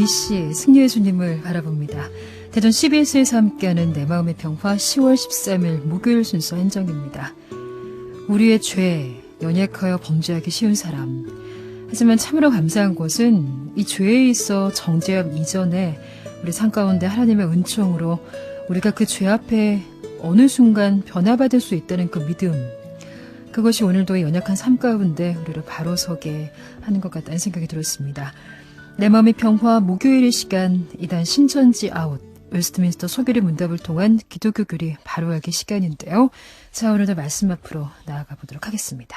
이미 씨, 승리의 주님을 바라봅니다. 대전 CBS에서 함께하는 내 마음의 평화 10월 13일 목요일 순서 한정입니다. 우리의 죄, 연약하여 범죄하기 쉬운 사람. 하지만 참으로 감사한 것은 이 죄에 있어 정죄함 이전에 우리 삶 가운데 하나님의 은총으로 우리가 그 죄 앞에 어느 순간 변화받을 수 있다는 그 믿음. 그것이 오늘도 연약한 삶 가운데 우리를 바로 서게 하는 것 같다는 생각이 들었습니다. 내 마음의 평화 목요일의 시간 2단 신천지 아웃 웨스트민스터 소결의 문답을 통한 기독교 교리 바로하기 시간인데요. 자, 오늘도 말씀 앞으로 나아가 보도록 하겠습니다.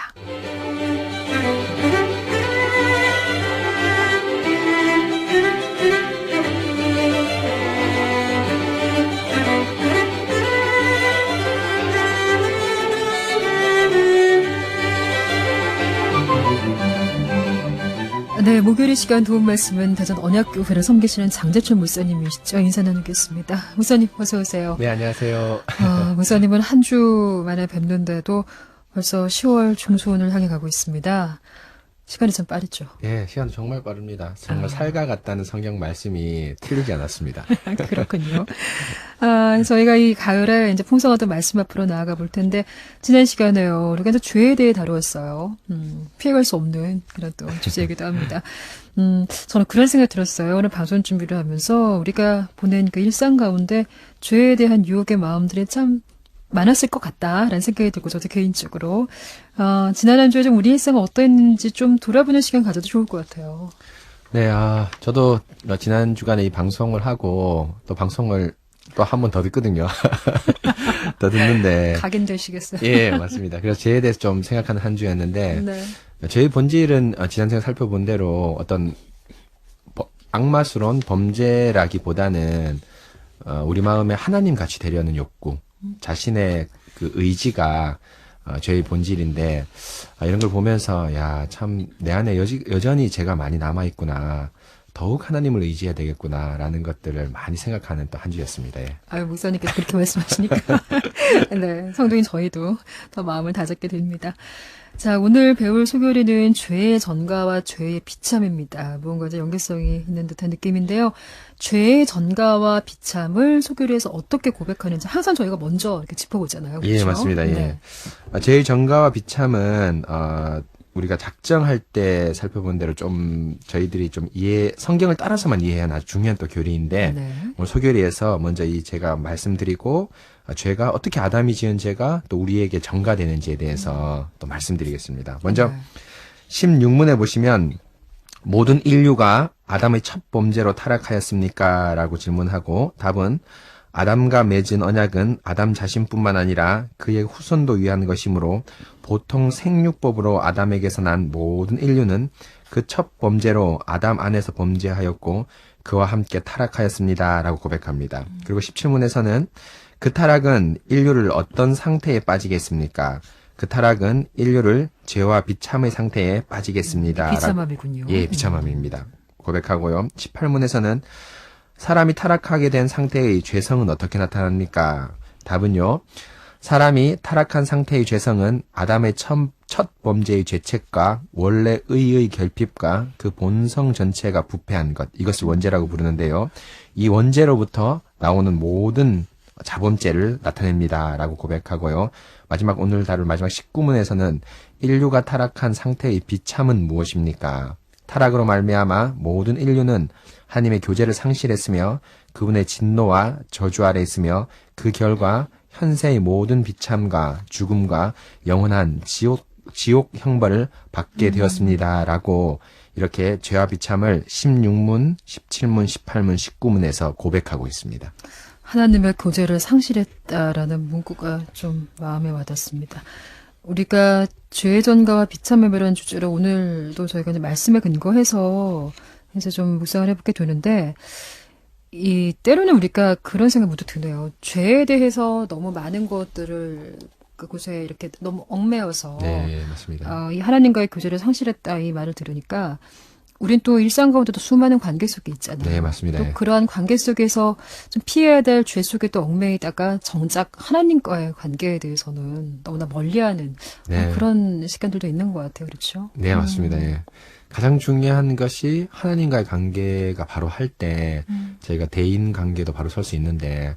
네, 목요일 시간 도움 말씀은 대전 언약교회를 섬기시는 장재춘 목사님이시죠. 인사 나누겠습니다. 목사님 어서 오세요. 네, 안녕하세요. 목사님은 한 주 만에 뵙는데도 벌써 10월 중순을 향해 가고 있습니다. 시간이 참 빠르죠. 예, 시간 정말 빠릅니다. 정말 살가 같다는 성경 말씀이 틀리지 않았습니다. 그렇군요. 저희가 이 가을에 이제 풍성하던 말씀 앞으로 나아가 볼 텐데, 지난 시간에요. 우리가 이제 죄에 대해 다루었어요. 피해갈 수 없는 그런 또 주제이기도 합니다. 저는 그런 생각이 들었어요. 오늘 방송 준비를 하면서 우리가 보낸 그 일상 가운데 죄에 대한 유혹의 마음들이 참 많았을 것 같다라는 생각이 들고, 저도 개인적으로 지난 한 주에 좀 우리 일상은 어떠했는지 좀 돌아보는 시간 가져도 좋을 것 같아요. 네, 저도 지난 주간에 이 방송을 하고 또 방송을 또 한 번 더 듣거든요. 더 듣는데 각인되시겠어요? 예, 맞습니다. 그래서 죄에 대해서 좀 생각하는 한 주였는데 네. 죄의 본질은 지난 시간 살펴본 대로 어떤 악마스러운 범죄라기보다는 우리 마음에 하나님 같이 되려는 욕구, 자신의 그 의지가 죄의 본질인데, 이런 걸 보면서 야, 참 내 안에 여전히 죄가 많이 남아 있구나. 더욱 하나님을 의지해야 되겠구나라는 것들을 많이 생각하는 또 한 주였습니다. 예. 아유, 목사님께서 그렇게 말씀하시니까 네, 성도인 저희도 더 마음을 다잡게 됩니다. 자, 오늘 배울 소교리는 죄의 전가와 죄의 비참입니다. 무언가 이제 연계성이 있는 듯한 느낌인데요. 죄의 전가와 비참을 소교리에서 어떻게 고백하는지 항상 저희가 먼저 이렇게 짚어보잖아요. 그렇죠? 예, 맞습니다. 예. 네. 죄의 전가와 비참은 우리가 작정할 때 살펴본 대로 좀 저희들이 좀 성경을 따라서만 이해하는 아주 중요한 또 교리인데, 네. 오늘 소교리에서 먼저 제가 말씀드리고 죄가 어떻게 아담이 지은 죄가 또 우리에게 전가되는지에 대해서 또 말씀드리겠습니다. 먼저 네. 16문에 보시면 모든 인류가 아담의 첫 범죄로 타락하였습니까? 라고 질문하고 답은 아담과 맺은 언약은 아담 자신뿐만 아니라 그의 후손도 위한 것이므로 보통 생육법으로 아담에게서 난 모든 인류는 그 첫 범죄로 아담 안에서 범죄하였고 그와 함께 타락하였습니다. 라고 고백합니다. 그리고 17문에서는 그 타락은 인류를 어떤 상태에 빠지게 했습니까? 그 타락은 인류를 죄와 비참의 상태에 빠지게 했습니다. 비참함이군요. 예, 비참함입니다. 고백하고요. 18문에서는 사람이 타락하게 된 상태의 죄성은 어떻게 나타납니까? 답은요. 사람이 타락한 상태의 죄성은 아담의 첫 범죄의 죄책과 원래 의의 결핍과 그 본성 전체가 부패한 것, 이것을 원죄라고 부르는데요. 이 원죄로부터 나오는 모든 자범죄를 나타냅니다. 라고 고백하고요. 오늘 다룰 마지막 19문에서는 인류가 타락한 상태의 비참은 무엇입니까? 타락으로 말미암아 모든 인류는 하나님의 교제를 상실했으며 그분의 진노와 저주 아래 있으며 그 결과 현세의 모든 비참과 죽음과 영원한 지옥 형벌을 받게 되었습니다. 라고 이렇게 죄와 비참을 16문, 17문, 18문, 19문에서 고백하고 있습니다. 하나님의 교제를 상실했다라는 문구가 좀 마음에 와닿습니다. 우리가 죄의 전가와 비참함이라는 주제로 오늘도 저희가 이제 말씀에 근거해서 이제 좀 묵상을 해보게 되는데, 때로는 우리가 그런 생각 모두 드네요. 죄에 대해서 너무 많은 것들을 그곳에 이렇게 너무 얽매여서 네, 맞습니다. 이 하나님과의 교제를 상실했다 이 말을 들으니까 우린 또 일상 가운데도 수많은 관계 속에 있잖아요. 네, 맞습니다. 또 그러한 관계 속에서 좀 피해야 될 죄 속에 또 얽매이다가 정작 하나님과의 관계에 대해서는 너무나 멀리하는 네. 그런 시간들도 있는 것 같아요. 그렇죠? 네, 맞습니다. 예. 가장 중요한 것이 하나님과의 관계가 바로 할 때 저희가 대인 관계도 바로 설 수 있는데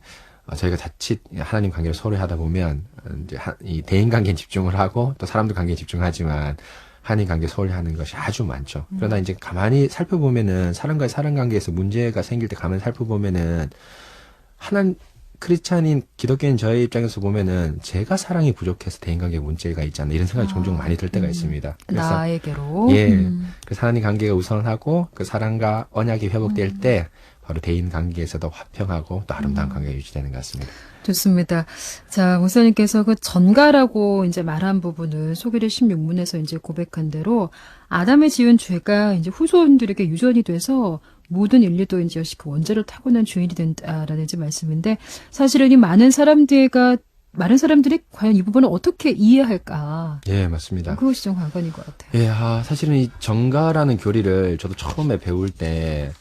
저희가 자칫 하나님 관계를 소홀히 하다 보면 이제 이 대인 관계에 집중을 하고 또 사람들 관계에 집중하지만 하나님 관계 소홀히 하는 것이 아주 많죠. 그러나 이제 가만히 살펴보면은 사람과의 사람 관계에서 문제가 생길 때 가만히 살펴보면은 크리스찬인 기독교인 저의 입장에서 보면은 제가 사랑이 부족해서 대인관계에 문제가 있지 않나 이런 생각이 종종 많이 들 때가 있습니다. 그래서 나에게로. 그래서 하나님 관계가 우선하고 그 사랑과 언약이 회복될 때 바로 대인 관계에서도 화평하고 또 아름다운 관계가 유지되는 것 같습니다. 좋습니다. 자, 목사님께서 그 전가라고 이제 말한 부분은 소개를 16문에서 이제 고백한 대로 아담의 지은 죄가 이제 후손들에게 유전이 돼서 모든 인류도 이제 역시 그 원죄를 타고난 주인이 된다라는 이제 말씀인데 사실은 이 많은 사람들이 과연 이 부분을 어떻게 이해할까? 예, 맞습니다. 그것이 좀 관건인 것 같아요. 예, 사실은 이 정가라는 교리를 저도 처음에 배울 때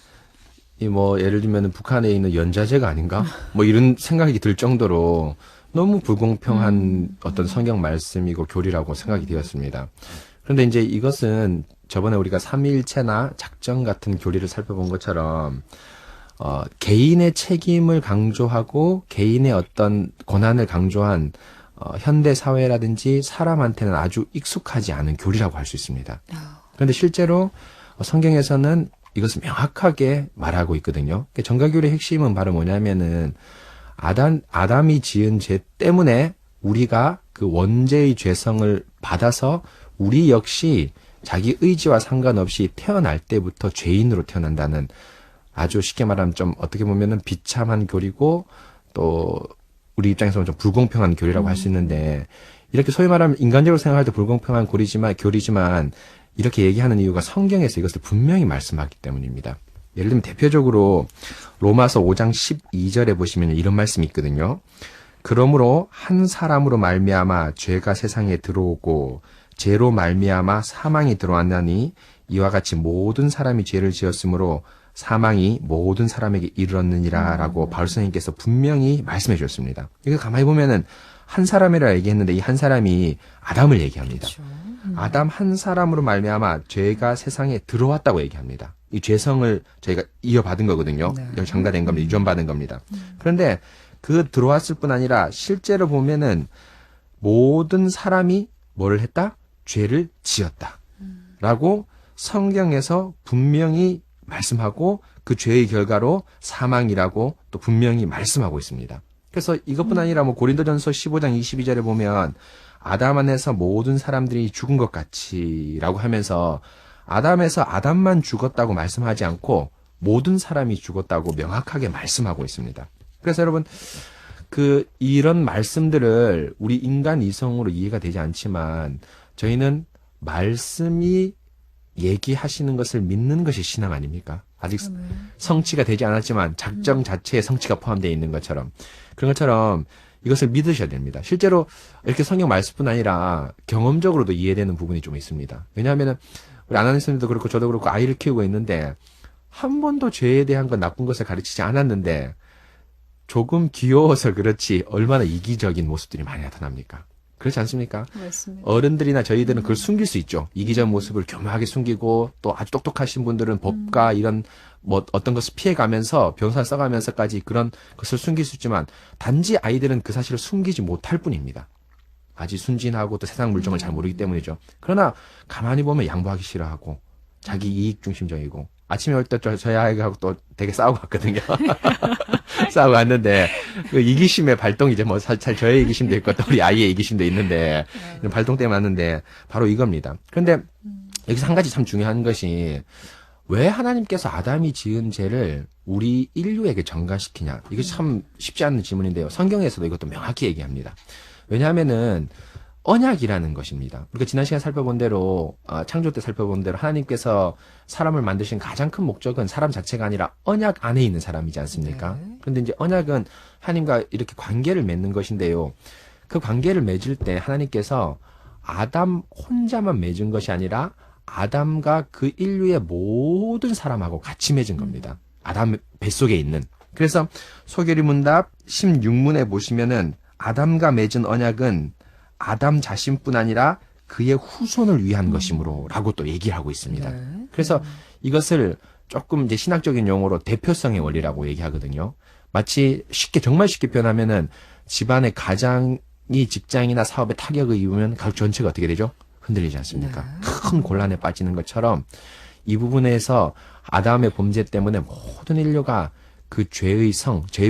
예를 들면 북한에 있는 연자제가 아닌가? 이런 생각이 들 정도로 너무 불공평한 어떤 성경 말씀이고 교리라고 생각이 되었습니다. 그런데 이제 이것은 저번에 우리가 삼위일체나 작정 같은 교리를 살펴본 것처럼, 개인의 책임을 강조하고 개인의 어떤 권한을 강조한, 현대 사회라든지 사람한테는 아주 익숙하지 않은 교리라고 할 수 있습니다. 그런데 실제로 성경에서는 이것을 명확하게 말하고 있거든요. 정가교리의 핵심은 바로 뭐냐면은 아담이 지은 죄 때문에 우리가 그 원죄의 죄성을 받아서 우리 역시 자기 의지와 상관없이 태어날 때부터 죄인으로 태어난다는 아주 쉽게 말하면 좀 어떻게 보면은 비참한 교리고 또 우리 입장에서는 좀 불공평한 교리라고 할 수 있는데 이렇게 소위 말하면 인간적으로 생각할 때 불공평한 교리지만 이렇게 얘기하는 이유가 성경에서 이것을 분명히 말씀하기 때문입니다. 예를 들면 대표적으로 로마서 5장 12절에 보시면 이런 말씀이 있거든요. 그러므로 한 사람으로 말미암아 죄가 세상에 들어오고 죄로 말미암아 사망이 들어왔나니 이와 같이 모든 사람이 죄를 지었으므로 사망이 모든 사람에게 이르렀느니라 라고 바울 선생님께서 분명히 말씀해 주셨습니다. 이거 가만히 보면은 한 사람이라 얘기했는데 이 한 사람이 아담을 얘기합니다. 그렇죠. 아담 한 사람으로 말미암아 죄가 세상에 들어왔다고 얘기합니다. 이 죄성을 저희가 이어받은 거거든요. 네. 전가된 겁니다. 유전받은 겁니다. 그런데 그 들어왔을 뿐 아니라 실제로 보면은 모든 사람이 뭐를 했다? 죄를 지었다. 라고 성경에서 분명히 말씀하고 그 죄의 결과로 사망이라고 또 분명히 말씀하고 있습니다. 그래서 이것뿐 아니라 고린도전서 15장 22절에 보면 아담 안에서 모든 사람들이 죽은 것 같이라고 하면서 아담에서 아담만 죽었다고 말씀하지 않고 모든 사람이 죽었다고 명확하게 말씀하고 있습니다. 그래서 여러분 이런 말씀들을 우리 인간 이성으로 이해가 되지 않지만 저희는 말씀이 얘기하시는 것을 믿는 것이 신앙 아닙니까? 아직 성취가 되지 않았지만 작정 자체에 성취가 포함되어 있는 것처럼 그런 것처럼 이것을 믿으셔야 됩니다. 실제로 이렇게 성경 말씀뿐 아니라 경험적으로도 이해되는 부분이 좀 있습니다. 왜냐하면 우리 아나니스님도 그렇고 저도 그렇고 아이를 키우고 있는데 한 번도 죄에 대한 건 나쁜 것을 가르치지 않았는데 조금 귀여워서 그렇지 얼마나 이기적인 모습들이 많이 나타납니까? 그렇지 않습니까? 맞습니다. 어른들이나 저희들은 그걸 숨길 수 있죠. 이기적 모습을 교묘하게 숨기고 또 아주 똑똑하신 분들은 법과 이런 어떤 것을 피해가면서 변호사 써가면서까지 그런 것을 숨길 수 있지만 단지 아이들은 그 사실을 숨기지 못할 뿐입니다. 아직 순진하고 또 세상 물정을 잘 모르기 때문이죠. 그러나 가만히 보면 양보하기 싫어하고 자기 이익 중심적이고 아침에 올 때 저희 아이하고 또 되게 싸우고 왔거든요. 싸우고 왔는데 그 이기심의 발동이 이제 사실 저의 이기심도 있고 또 우리 아이의 이기심도 있는데 이런 발동 때문에 왔는데 바로 이겁니다. 그런데 여기서 한 가지 참 중요한 것이 왜 하나님께서 아담이 지은 죄를 우리 인류에게 전가시키냐? 이것이 참 쉽지 않은 질문인데요. 성경에서도 이것도 명확히 얘기합니다. 왜냐하면은 언약이라는 것입니다. 우리가 지난 시간에 살펴본 대로 창조 때 살펴본 대로 하나님께서 사람을 만드신 가장 큰 목적은 사람 자체가 아니라 언약 안에 있는 사람이지 않습니까? 네. 그런데 이제 언약은 하나님과 이렇게 관계를 맺는 것인데요. 그 관계를 맺을 때 하나님께서 아담 혼자만 맺은 것이 아니라 아담과 그 인류의 모든 사람하고 같이 맺은 겁니다. 아담 뱃속에 있는. 그래서 소결이 문답 16문에 보시면은 아담과 맺은 언약은 아담 자신뿐 아니라 그의 후손을 위한 것이므로라고 또 얘기를 하고 있습니다. 네. 그래서 이것을 조금 이제 신학적인 용어로 대표성의 원리라고 얘기하거든요. 마치 정말 쉽게 표현하면은 집안의 가장이 직장이나 사업에 타격을 입으면 가족 전체가 어떻게 되죠? 흔들리지 않습니까? 네. 큰 곤란에 빠지는 것처럼 이 부분에서 아담의 범죄 때문에 모든 인류가 그 죄의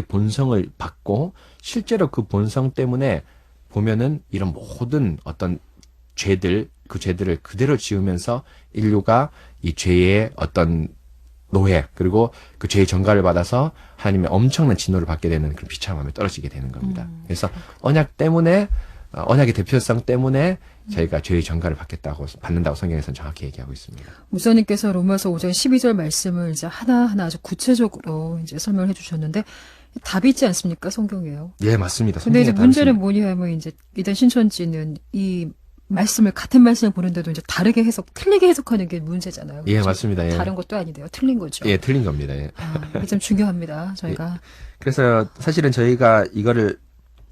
본성을 받고 실제로 그 본성 때문에 보면은 이런 모든 어떤 그 죄들을 그대로 지으면서 인류가 이 죄의 어떤 노예, 그리고 그 죄의 전가를 받아서 하나님의 엄청난 진노를 받게 되는 그런 비참함에 떨어지게 되는 겁니다. 그래서 언약의 대표성 때문에 저희가 죄의 전가를 받는다고 성경에서는 정확히 얘기하고 있습니다. 목사님께서 로마서 5장 12절 말씀을 이제 하나하나 아주 구체적으로 이제 설명을 해주셨는데 답이 있지 않습니까? 성경이에요. 예, 맞습니다. 근데 이제 성경에 문제는 답이 뭐냐 하면 이제 이단 신천지는 이 같은 말씀을 보는데도 이제 틀리게 해석하는 게 문제잖아요. 예, 맞습니다. 예. 다른 것도 아닌데요. 틀린 거죠. 예, 틀린 겁니다. 예. 이게 좀 중요합니다. 저희가. 그래서 사실은 저희가 이거를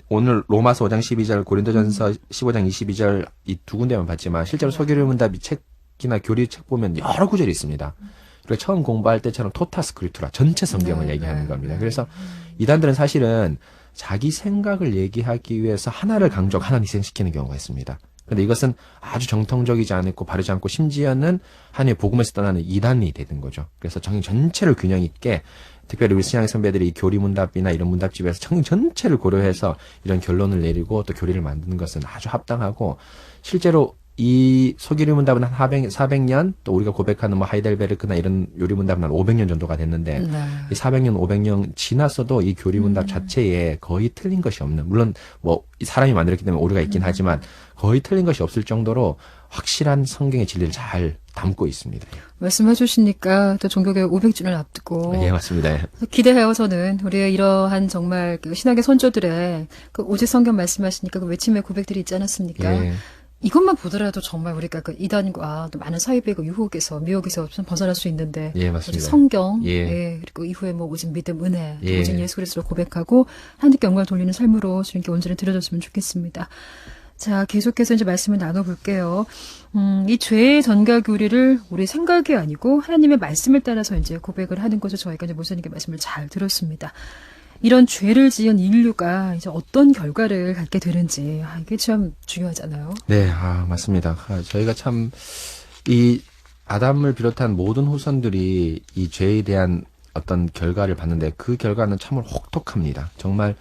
오늘 로마서 5장 12절, 고린도전서 15장 22절 이 두 군데만 봤지만 실제로 소개를 문답이 책이나 교리 책 보면 여러 구절이 있습니다. 그리고 처음 공부할 때처럼 토타 스크립투라 전체 성경을 얘기하는 겁니다. 그래서 이단들은 사실은 자기 생각을 얘기하기 위해서 하나를 하나는 희생시키는 경우가 있습니다. 근데 이것은 아주 정통적이지 않고 바르지 않고 심지어는 하나님의 복음에서 떠나는 이단이 되는 거죠. 그래서 성경 전체를 균형 있게 특별히 우리 신앙의 선배들이 이 교리 문답이나 이런 문답집에서 성경 전체를 고려해서 이런 결론을 내리고 또 교리를 만드는 것은 아주 합당하고 실제로 이 소교리 문답은 한 400년 또 우리가 고백하는 뭐 하이델베르크나 이런 요리 문답은 한 500년 정도가 됐는데 이 400년, 500년 지났어도 이 교리 문답 자체에 거의 틀린 것이 없는 물론 뭐 사람이 만들었기 때문에 오류가 있긴 하지만 거의 틀린 것이 없을 정도로 확실한 성경의 진리를 잘 담고 있습니다. 말씀해 주시니까 또 종교개혁 500주년을 앞두고 예, 맞습니다. 기대해요. 저는 우리의 이러한 정말 그 신학의 선조들의 그 오직 성경 말씀하시니까 그 외침의 고백들이 있지 않았습니까? 예. 이것만 보더라도 정말 우리가 그 이단과 또 많은 사이비의 그 미혹에서 좀 벗어날 수 있는데 예, 맞습니다. 오직 성경, 예. 그리고 이후에 뭐 오직 믿음, 은혜, 예. 오직 예수 그리스도를 고백하고 하나님께 영광을 돌리는 삶으로 주님께 온전히 드려졌으면 좋겠습니다. 자, 계속해서 이제 말씀을 나눠볼게요. 이 죄의 전가 교리를 우리 생각이 아니고 하나님의 말씀을 따라서 이제 고백을 하는 것을 저희가 이제 목사님께 말씀을 잘 들었습니다. 이런 죄를 지은 인류가 이제 어떤 결과를 갖게 되는지, 이게 참 중요하잖아요. 네, 맞습니다. 저희가 참, 이 아담을 비롯한 모든 후손들이 이 죄에 대한 어떤 결과를 봤는데 그 결과는 참으로 혹독합니다. 정말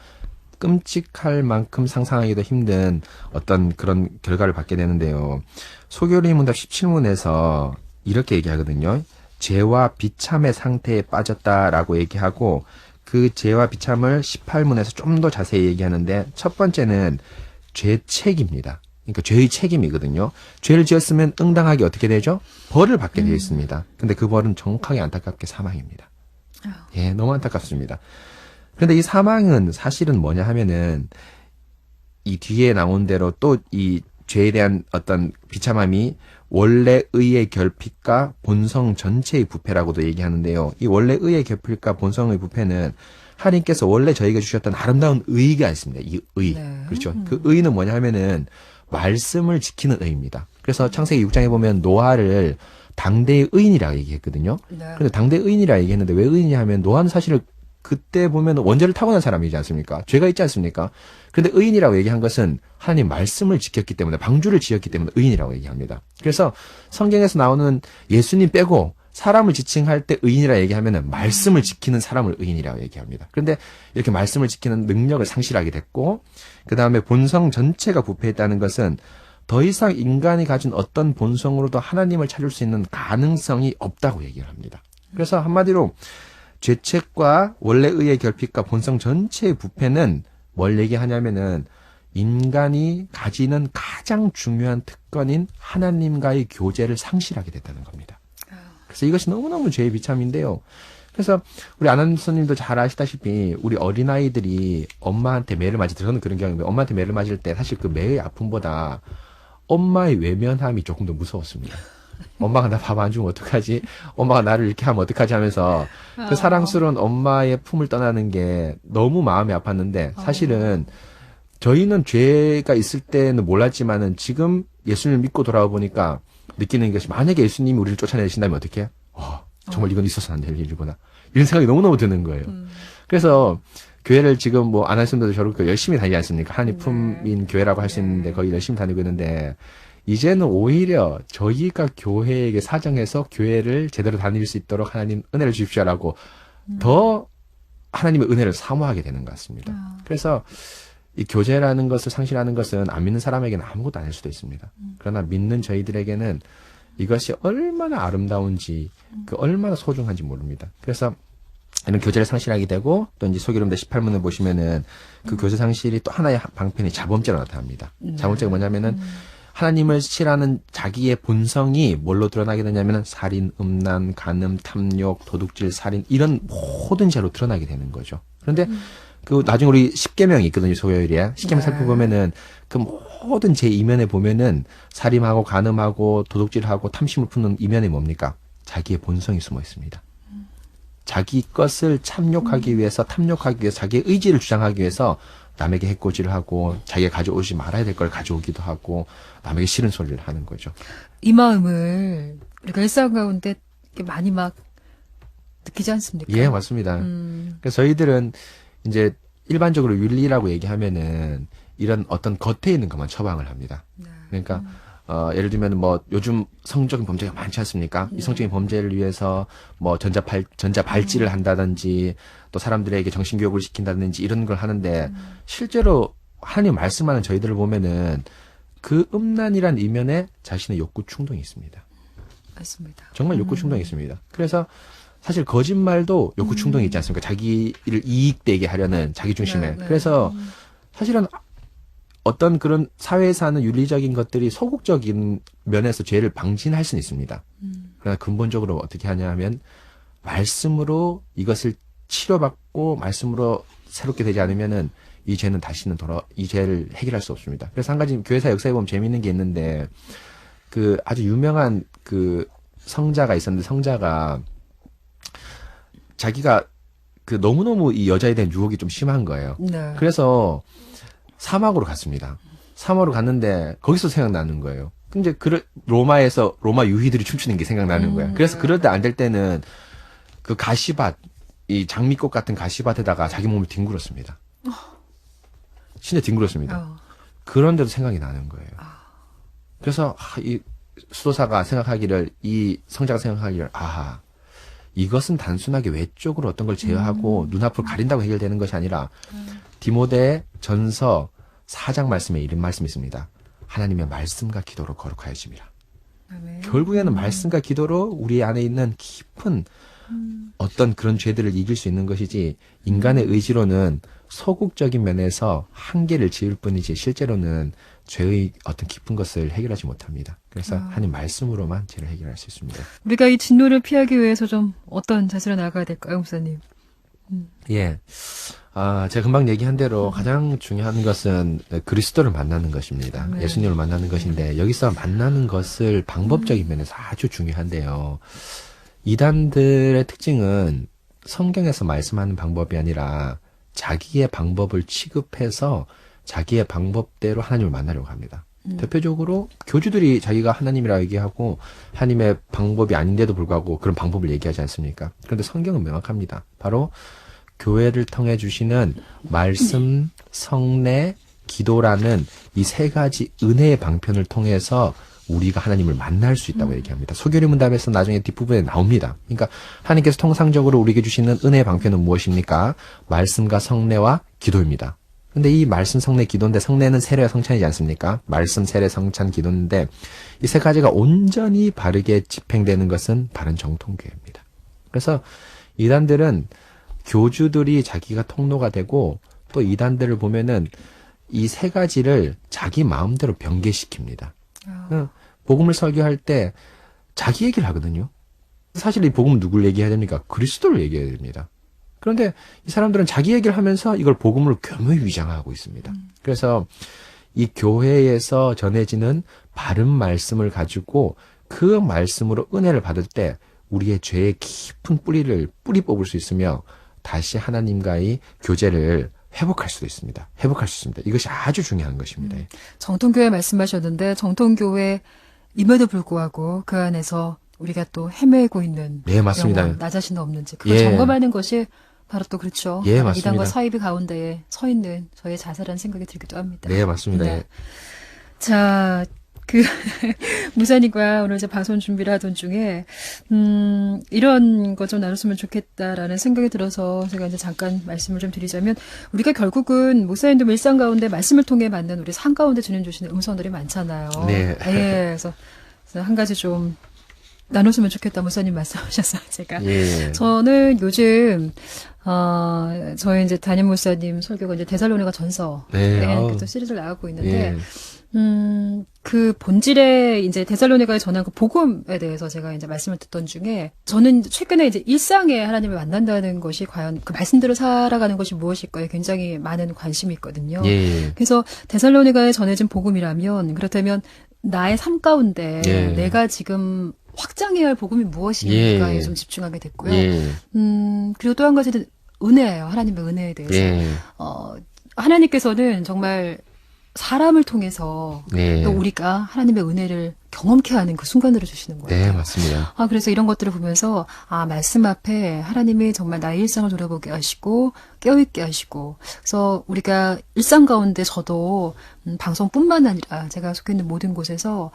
끔찍할 만큼 상상하기도 힘든 어떤 그런 결과를 받게 되는데요. 소교리 문답 17문에서 이렇게 얘기하거든요. 죄와 비참의 상태에 빠졌다라고 얘기하고 그 죄와 비참을 18문에서 좀 더 자세히 얘기하는데 첫 번째는 죄책입니다. 그러니까 죄의 책임이거든요. 죄를 지었으면 응당하게 어떻게 되죠? 벌을 받게 되어 있습니다. 근데 그 벌은 정확하게 안타깝게 사망입니다. 예, 너무 안타깝습니다. 그런데 이 사망은 사실은 뭐냐 하면은 이 뒤에 나온 대로 또 이 죄에 대한 어떤 비참함이 원래 의의 결핍과 본성 전체의 부패라고도 얘기하는데요. 이 원래 의의 결핍과 본성의 부패는 하나님께서 원래 저희가 주셨던 아름다운 의가 있습니다. 이 의. 네. 그렇죠. 그 의는 뭐냐 하면은 말씀을 지키는 의입니다. 그래서 창세기 6장에 보면 노아를 당대의 의인이라고 얘기했거든요. 네. 그런데 당대의 의인이라고 얘기했는데 왜 의인이냐 하면 노아는 사실 그때 보면 원죄를 타고난 사람이지 않습니까? 죄가 있지 않습니까? 그런데 의인이라고 얘기한 것은 하나님 말씀을 지켰기 때문에 방주를 지었기 때문에 의인이라고 얘기합니다. 그래서 성경에서 나오는 예수님 빼고 사람을 지칭할 때 의인이라 얘기하면은 말씀을 지키는 사람을 의인이라고 얘기합니다. 그런데 이렇게 말씀을 지키는 능력을 상실하게 됐고 그 다음에 본성 전체가 부패했다는 것은 더 이상 인간이 가진 어떤 본성으로도 하나님을 찾을 수 있는 가능성이 없다고 얘기를 합니다. 그래서 한마디로 죄책과 원래 의의 결핍과 본성 전체의 부패는 뭘 얘기하냐면은 인간이 가지는 가장 중요한 특권인 하나님과의 교제를 상실하게 됐다는 겁니다. 그래서 이것이 너무너무 죄의 비참인데요. 그래서 우리 아나운서님도 잘 아시다시피 우리 어린아이들이 엄마한테 매를 맞을 때 저는 그런 경우에 엄마한테 매를 맞을 때 사실 그 매의 아픔보다 엄마의 외면함이 조금 더 무서웠습니다. 엄마가 나 밥 안 주면 어떡하지? 엄마가 나를 이렇게 하면 어떡하지? 하면서 그 사랑스러운 엄마의 품을 떠나는 게 너무 마음이 아팠는데 사실은 저희는 죄가 있을 때는 몰랐지만은 지금 예수님을 믿고 돌아와 보니까 느끼는 것이 만약에 예수님이 우리를 쫓아내신다면 어떻게 해? 정말 이건 있어서는 안 될 일이구나. 이런 생각이 너무너무 드는 거예요. 그래서 교회를 지금 뭐 안하신분들도 저렇게 열심히 다니지 않습니까? 하나님 품인 교회라고 할 수 있는데 거의 열심히 다니고 있는데 이제는 오히려 저희가 교회에게 사정해서 교회를 제대로 다닐 수 있도록 하나님 은혜를 주십시오라고 더 하나님의 은혜를 사모하게 되는 것 같습니다. 그래서 이 교제라는 것을 상실하는 것은 안 믿는 사람에게는 아무것도 아닐 수도 있습니다. 그러나 믿는 저희들에게는 이것이 얼마나 아름다운지, 얼마나 소중한지 모릅니다. 그래서 이런 교제를 상실하게 되고 또 이제 소개름대 18문을 보시면은 그 교제 상실이 또 하나의 방편이 자범죄로 나타납니다. 자범죄가 뭐냐면은 하나님을 싫어하는 자기의 본성이 뭘로 드러나게 되냐면은 살인, 음란, 간음, 탐욕, 도둑질, 살인 이런 모든 죄로 드러나게 되는 거죠. 그런데 그 나중에 우리 10계명이 있거든요. 소요일에 10계명 살펴보면은 그 모든 제 이면에 보면은 살인하고 간음하고 도둑질하고 탐심을 품는 이면에 뭡니까? 자기의 본성이 숨어 있습니다. 자기 것을 탐욕하기 위해서 자기의 의지를 주장하기 위해서 남에게 해코지를 하고 자기가 가져오지 말아야 될 걸 가져오기도 하고 남에게 싫은 소리를 하는 거죠. 이 마음을 우리가 일상 가운데 많이 막 느끼지 않습니까? 예, 맞습니다. 그래서 저희들은 이제 일반적으로 윤리라고 얘기하면은 이런 어떤 겉에 있는 것만 처방을 합니다. 그러니까 예를 들면 뭐 요즘 성적인 범죄가 많지 않습니까? 이 성적인 범죄를 위해서 뭐 전자 발찌를 한다든지 또 사람들에게 정신교육을 시킨다든지 이런 걸 하는데 실제로 하나님 말씀하는 저희들을 보면은 그 음란이란 이면에 자신의 욕구 충동이 있습니다. 맞습니다. 정말 욕구 충동이 있습니다. 그래서 사실 거짓말도 욕구 충동이 있지 않습니까? 자기를 이익되게 하려는 자기 중심에. 그래서 사실은 어떤 그런 사회에서 하는 윤리적인 것들이 소극적인 면에서 죄를 방지할 수는 있습니다. 그러나 근본적으로 어떻게 하냐 하면 말씀으로 이것을 치료받고 말씀으로 새롭게 되지 않으면은 이 죄는 다시는 이 죄를 해결할 수 없습니다. 그래서 한 가지 교회사 역사에 보면 재미있는 게 있는데 그 아주 유명한 그 성자가 있었는데 성자가 자기가 그 너무너무 이 여자에 대한 유혹이 좀 심한 거예요. 그래서 사막으로 갔습니다. 사막으로 갔는데 거기서 생각나는 거예요. 근데 로마에서 로마 유희들이 춤추는 게 생각나는 거예요. 그래서 그럴 때 안 될 때는 그 가시밭, 이 장미꽃 같은 가시밭에다가 자기 몸을 뒹굴었습니다. 진짜 뒹굴었습니다. 그런데도 생각이 나는 거예요. 그래서 이 수도사가 생각하기를, 이 성자가 생각하기를, 이것은 단순하게 외적으로 어떤 걸 제어하고 눈앞을 가린다고 해결되는 것이 아니라 디모데 전서 4장 말씀에 이런 말씀이 있습니다. 하나님의 말씀과 기도로 거룩하여짐이라. 결국에는 말씀과 기도로 우리 안에 있는 깊은 어떤 그런 죄들을 이길 수 있는 것이지 인간의 의지로는 소극적인 면에서 한계를 지을 뿐이지 실제로는 죄의 어떤 깊은 것을 해결하지 못합니다. 그래서 하나님 말씀으로만 죄를 해결할 수 있습니다. 우리가 이 진노를 피하기 위해서 좀 어떤 자세로 나가야 될까요, 목사님? 예. 제가 금방 얘기한 대로 가장 중요한 것은 그리스도를 만나는 것입니다. 예수님을 만나는 것인데 여기서 만나는 것을 방법적인 면에서 아주 중요한데요. 이단들의 특징은 성경에서 말씀하는 방법이 아니라 자기의 방법을 취급해서 자기의 방법대로 하나님을 만나려고 합니다. 대표적으로 교주들이 자기가 하나님이라고 얘기하고 하나님의 방법이 아닌데도 불구하고 그런 방법을 얘기하지 않습니까? 그런데 성경은 명확합니다. 바로 교회를 통해 주시는 말씀, 성례, 기도라는 이 세 가지 은혜의 방편을 통해서 우리가 하나님을 만날 수 있다고 얘기합니다. 소교리 문답에서 나중에 뒷부분에 나옵니다. 그러니까 하나님께서 통상적으로 우리에게 주시는 은혜의 방편은 무엇입니까? 말씀과 성례와 기도입니다. 근데 이 말씀, 성례, 기도인데 성례는 세례와 성찬이지 않습니까? 말씀, 세례, 성찬, 기도인데 이 세 가지가 온전히 바르게 집행되는 것은 바른 정통교회입니다. 그래서 이단들은 교주들이 자기가 통로가 되고 또 이단들을 보면은 이 세 가지를 자기 마음대로 변개시킵니다. 복음을 설교할 때 자기 얘기를 하거든요. 사실 이 복음은 누굴 얘기해야 됩니까? 그리스도를 얘기해야 됩니다. 그런데 이 사람들은 자기 얘기를 하면서 이걸 복음으로 교묘히 위장하고 있습니다. 그래서 이 교회에서 전해지는 바른 말씀을 가지고 그 말씀으로 은혜를 받을 때 우리의 죄의 깊은 뿌리 뽑을 수 있으며 다시 하나님과의 교제를 회복할 수도 있습니다. 회복할 수 있습니다. 이것이 아주 중요한 것입니다. 정통교회 말씀하셨는데 정통교회임에도 불구하고 그 안에서 우리가 또 헤매고 있는 네, 맞습니다. 영혼, 나 자신은 없는지 그걸 예. 점검하는 것이 바로 또 그렇죠. 예, 맞습니다. 이단과 사이비 가운데에 서 있는 저의 자세라는 생각이 들기도 합니다. 네, 맞습니다. 네. 자, 무사님과 오늘 이제 방송 준비를 하던 중에, 이런 거 좀 나눴으면 좋겠다라는 생각이 들어서 제가 이제 잠깐 말씀을 좀 드리자면, 우리가 결국은 목사님도 일상 가운데 말씀을 통해 만난 우리 삶 가운데 주님 주시는 음성들이 많잖아요. 네. 예, 그래서 한 가지 좀 나눴으면 좋겠다 목사님 말씀하셔서 제가. 예. 저는 요즘, 저희 이제 담임 목사님 설교가 이제 데살로니가 전서. 네, 그 시리즈를 나가고 있는데, 예. 그 본질의 이제 데살로니가에 전한 그 복음에 대해서 제가 이제 말씀을 듣던 중에 저는 최근에 이제 일상에 하나님을 만난다는 것이 과연 그 말씀대로 살아가는 것이 무엇일까에 굉장히 많은 관심이 있거든요. 예. 그래서 데살로니가에 전해진 복음이라면 그렇다면 나의 삶 가운데 예. 내가 지금 확장해야 할 복음이 무엇인가에 예. 좀 집중하게 됐고요. 예. 그리고 또 한 가지는 은혜예요. 하나님의 은혜에 대해서. 예. 하나님께서는 정말 사람을 통해서 네. 또 우리가 하나님의 은혜를 경험케 하는 그 순간들을 주시는 거예요. 네, 맞습니다. 그래서 이런 것들을 보면서, 말씀 앞에 하나님이 정말 나의 일상을 돌아보게 하시고, 깨어있게 하시고, 그래서 우리가 일상 가운데 저도, 방송뿐만 아니라 제가 속해 있는 모든 곳에서,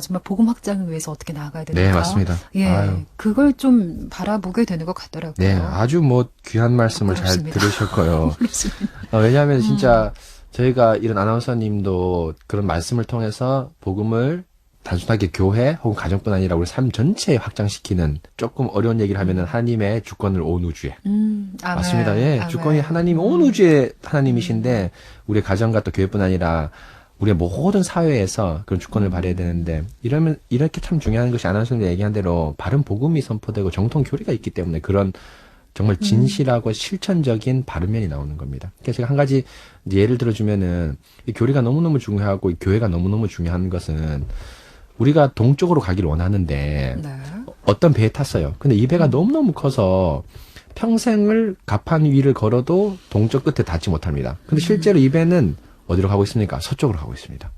정말 복음 확장을 위해서 어떻게 나아가야 되는가. 네, 맞습니다. 예. 아유. 그걸 좀 바라보게 되는 것 같더라고요. 네, 아주 귀한 말씀을 그렇습니다. 잘 들으셨고요. 그렇습니다. 왜냐하면 진짜 저희가 이런 아나운서님도 그런 말씀을 통해서 복음을 단순하게 교회 혹은 가정뿐 아니라 우리 삶 전체에 확장시키는 조금 어려운 얘기를 하면은 하나님의 주권을 온 우주에. 아멘. 맞습니다. 예. 아멘. 주권이 하나님 온 우주의 하나님이신데 우리 가정과 또 교회뿐 아니라 우리의 모든 사회에서 그런 주권을 발휘해야 되는데 이렇게 참 중요한 것이 아나운서님 얘기한 대로 바른 복음이 선포되고 정통 교리가 있기 때문에 그런 정말 진실하고 실천적인 바른 면이 나오는 겁니다. 그래서 제가 한 가지 예를 들어주면은 이 교리가 너무너무 중요하고 이 교회가 너무너무 중요한 것은 우리가 동쪽으로 가기를 원하는데 네. 어떤 배에 탔어요. 근데 이 배가 너무너무 커서 평생을 갑판 위를 걸어도 동쪽 끝에 닿지 못합니다. 근데 실제로 이 배는 어디로 가고 있습니까? 서쪽으로 가고 있습니다.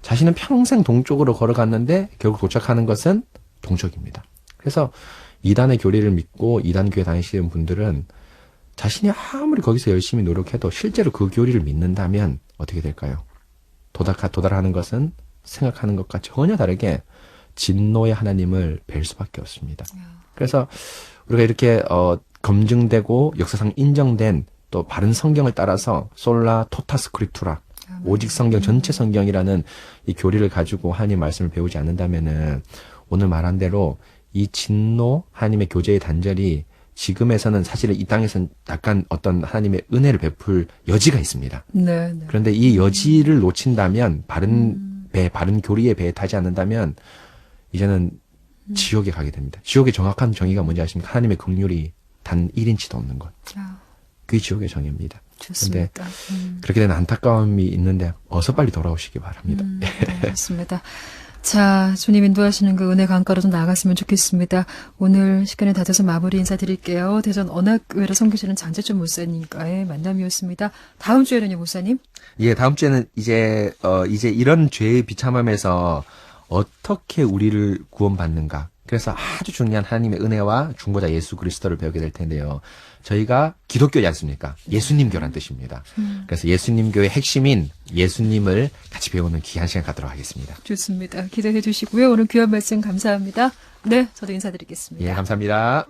자신은 평생 동쪽으로 걸어갔는데 결국 도착하는 것은 동쪽입니다. 그래서 이단의 교리를 믿고 이단 교회 다니시는 분들은 자신이 아무리 거기서 열심히 노력해도 실제로 그 교리를 믿는다면 어떻게 될까요? 도달하는 것은 생각하는 것과 전혀 다르게 진노의 하나님을 뵐 수밖에 없습니다. 그래서 우리가 이렇게 검증되고 역사상 인정된 또 바른 성경을 따라서 솔라 토타 스크립투라 오직 성경 전체 성경이라는 이 교리를 가지고 하나님 말씀을 배우지 않는다면은 오늘 말한 대로 이 진노 하나님의 교제의 단절이 지금에서는 사실은 이 땅에서는 약간 어떤 하나님의 은혜를 베풀 여지가 있습니다. 네, 네. 그런데 이 여지를 놓친다면 바른 교리의 배에 타지 않는다면 이제는 지옥에 가게 됩니다. 지옥의 정확한 정의가 뭔지 아십니까? 하나님의 긍휼이 단 1인치도 없는 것. 그게 지옥의 정의입니다. 좋습니다. 그런데 그렇게 된 안타까움이 있는데 어서 빨리 돌아오시기 바랍니다. 네, 맞습니다. 자, 주님 인도하시는 그 은혜 강가로 좀 나아갔으면 좋겠습니다. 오늘 시간이 다 돼서 마무리 인사드릴게요. 대전 언학교회를 섬기시는 장재준 목사님과의 만남이었습니다. 다음 주에는요, 목사님? 예, 다음 주에는 이제 이런 죄의 비참함에서 어떻게 우리를 구원받는가. 그래서 아주 중요한 하나님의 은혜와 중보자 예수 그리스도를 배우게 될 텐데요. 저희가 기독교지 않습니까? 예수님교란 뜻입니다. 그래서 예수님교의 핵심인 예수님을 같이 배우는 귀한 시간 갖도록 하겠습니다. 좋습니다. 기대해 주시고요. 오늘 귀한 말씀 감사합니다. 네, 저도 인사드리겠습니다. 예, 감사합니다.